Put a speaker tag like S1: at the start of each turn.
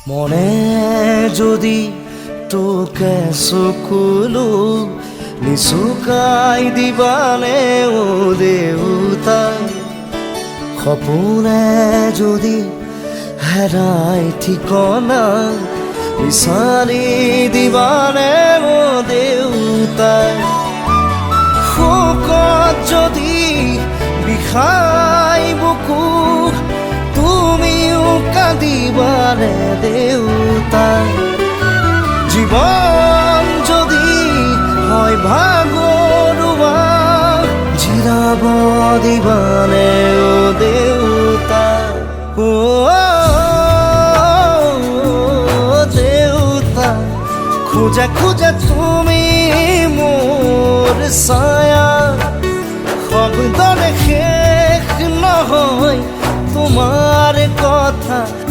S1: মনে যদি তোকে চকুলো নিচুকাই দিবানে ও দেউতা, সপোনে যদি হেৰাই ঠিকনা বিচাৰি দিবানে ও দেউতা, শোকত যদি বিষাই বুকু তুমিও কান্দিবানে দেউতা, জীৱন যদি হয় ভাগৰুৱা জিৰাব দিবানে ও দেউতা, ও দেউতা, খোজা খোজা তুমি মোৰ